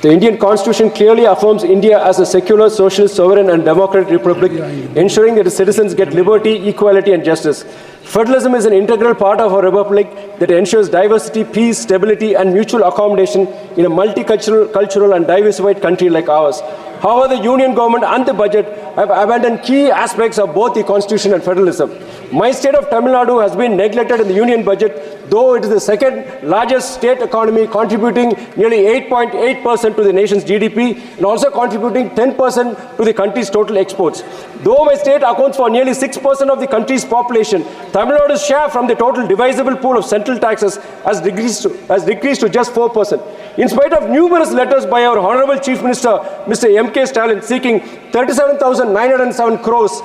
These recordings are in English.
The Indian Constitution clearly affirms India as a secular, socialist, sovereign and democratic republic, ensuring that its citizens get liberty, equality and justice. Federalism is an integral part of our republic that ensures diversity, peace, stability and mutual accommodation in a multicultural, cultural and diversified country like ours. However, the union government and the budget have abandoned key aspects of both the constitution and federalism. My state of Tamil Nadu has been neglected in the union budget, though it is the second largest state economy, contributing nearly 8.8% to the nation's GDP and also contributing 10% to the country's total exports. Though my state accounts for nearly 6% of the country's population, Tamil Nadu's share from the total divisible pool of central taxes has decreased to just 4%. In spite of numerous letters by our Honorable Chief Minister, Mr. M.K. Stalin, seeking 37,907 crores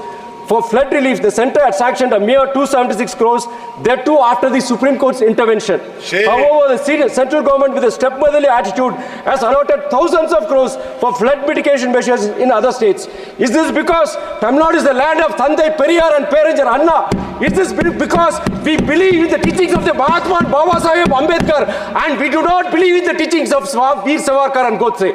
for flood relief, the centre had sanctioned a mere 276 crores, that too after the Supreme Court's intervention. However, the central government with a stepmotherly attitude has allotted thousands of crores for flood mitigation measures in other states. Is this because Tamil Nadu is the land of Thandai Periyar and Perinjar Anna? Is this because we believe in the teachings of the Mahatma and Baba Sahib Ambedkar and we do not believe in the teachings of Veer Savarkar and Godse?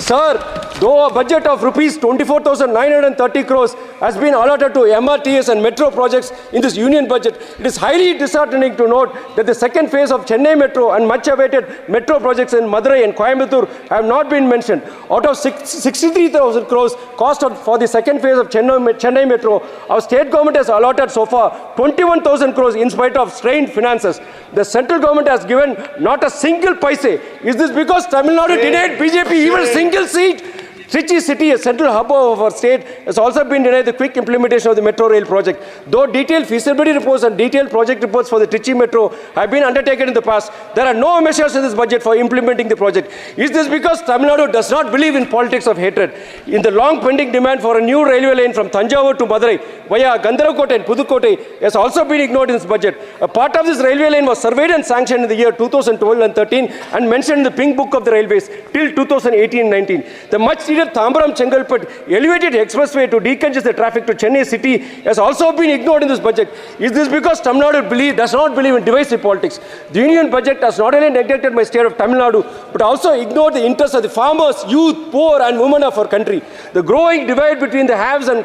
Sir, though a budget of rupees 24,930 crores has been allotted to MRTS and metro projects in this union budget, it is highly disheartening to note that the second phase of Chennai Metro and much awaited metro projects in Madurai and Coimbatore have not been mentioned. Out of 63,000 crores cost for the second phase of Chennai Metro, our state government has allotted so far 21,000 crores in spite of strained finances. The central government has given not a single paise. Is this because Tamil Nadu denied BJP even a single seat? Trichy city, a central hub of our state, has also been denied the quick implementation of the metro rail project. Though detailed feasibility reports and detailed project reports for the Trichy metro have been undertaken in the past, there are no measures in this budget for implementing the project. Is this because Tamil Nadu does not believe in politics of hatred? In the long pending demand for a new railway lane from Thanjavur to Madurai via Gandharavkote and Pudukkottai has also been ignored in this budget. A part of this railway lane was surveyed and sanctioned in the year 2012 and 13 and mentioned in the Pink Book of the Railways till 2018-19. The much Thambaram Chengalpet elevated expressway to decongest the traffic to Chennai city has also been ignored in this budget. Is this because Tamil Nadu does not believe in divisive politics? The union budget has not only neglected my state of Tamil Nadu, but also ignored the interests of the farmers, youth, poor and women of our country. The growing divide between the haves and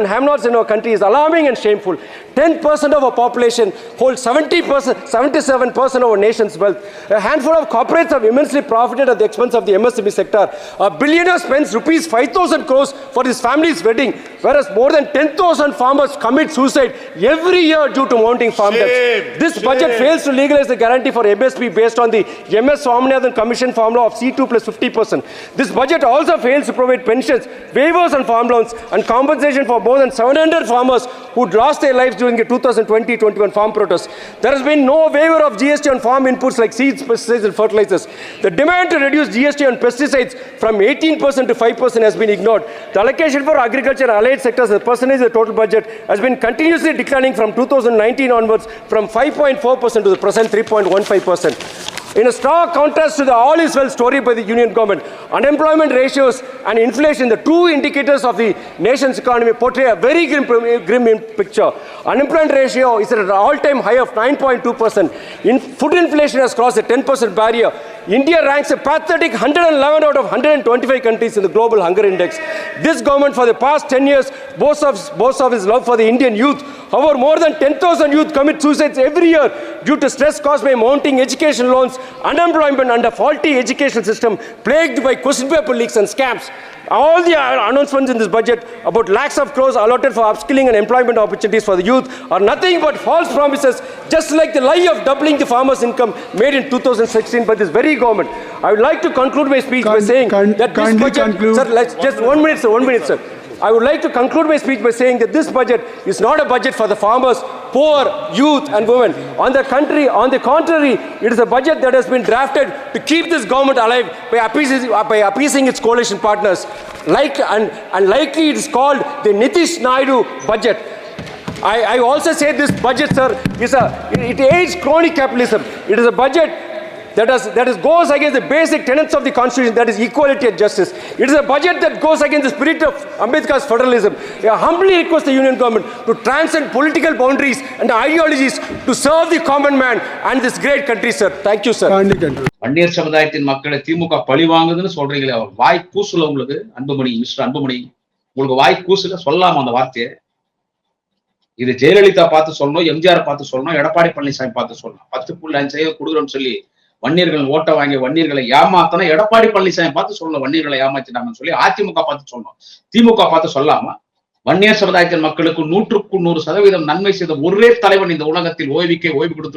have-nots in our country is alarming and shameful. 10% of our population holds 77% of our nation's wealth. A handful of corporates have immensely profited at the expense of the MSME sector. A billionaire spends rupees 5,000 crores for his family's wedding, whereas more than 10,000 farmers commit suicide every year due to mounting farm debts. This budget fails to legalize the guarantee for MSP based on the MS Swaminathan Commission formula of C2 plus 50%. This budget also fails to provide pensions, waivers on farm loans, and compensation for more than 700 farmers who lost their lives during the 2020-21 farm protests. There has been no waiver of GST on farm inputs like seeds, pesticides, and fertilizers. The demand to reduce GST on pesticides from 18% to 5% has been ignored. The allocation for agriculture and allied sectors as a percentage of the total budget has been continuously declining from 2019 onwards from 5.4% to the present 3.15%. In a stark contrast to the all is well story by the union government, unemployment ratios and inflation, the two indicators of the nation's economy, portray a very grim picture. Unemployment ratio is at an all-time high of 9.2%. Food inflation has crossed the 10% barrier. India ranks a pathetic 111 out of 125 countries in the Global Hunger Index. This government for the past 10 years boasts of its love for the Indian youth. However, more than 10,000 youth commit suicides every year due to stress caused by mounting education loans, unemployment and a faulty education system plagued by question paper leaks and scams. All the announcements in this budget about lakhs of crores allotted for upskilling and employment opportunities for the youth are nothing but false promises, just like the lie of doubling the farmers' income made in 2016 by this very government. I would like to conclude my speech by saying that this budget... Sir, just 1 minute, sir. I would like to conclude my speech by saying that this budget is not a budget for the farmers, poor, youth and women. On the contrary, it is a budget that has been drafted to keep this government alive by appeasing its coalition partners. Likely it is called the Nitish Naidu budget. I also say this budget, sir, it aids crony capitalism. It is a budget that goes against the basic tenets of the Constitution, that is equality and justice. It is a budget that goes against the spirit of Ambedkar's federalism. I humbly request the Union government to transcend political boundaries and ideologies to serve the common man and this great country, sir. Thank you, sir. Vanniyar சமுதாயத்தின் மக்களை திமுக பழி வாங்குதுன்னு சொல்றீங்களே, வாய் கூசுல உங்களுக்கு. Anbumani, mister Anbumani, உங்களுக்கு வாய் கூசுல சொல்லாம அந்த வார்த்தையை. இது ஜெயலலிதா பார்த்து சொல்லணும், எம்ஜிஆர் பார்த்து சொல்லணும், எடப்பாடி பழனிசாமி பார்த்து சொல்லணும். 10.5 கொடுக்குறோம்னு சொல்லி வன்னியர்கள் ஓட்ட வாங்கி வன்னியர்களை ஏமாத்தணும். எடப்பாடி பழனிசாமி பார்த்து சொல்லணும் வன்னியர்களை ஏமாத்திட்டாங்கன்னு சொல்லி அதிமுக பார்த்து சொல்லணும். திமுக பார்த்து சொல்லாம வன்னியர் சமுதாயத்தின் மக்களுக்கு 100% நன்மை செய்த ஒரே தலைவன் இந்த உலகத்தில் ஓய்வு கொடுத்து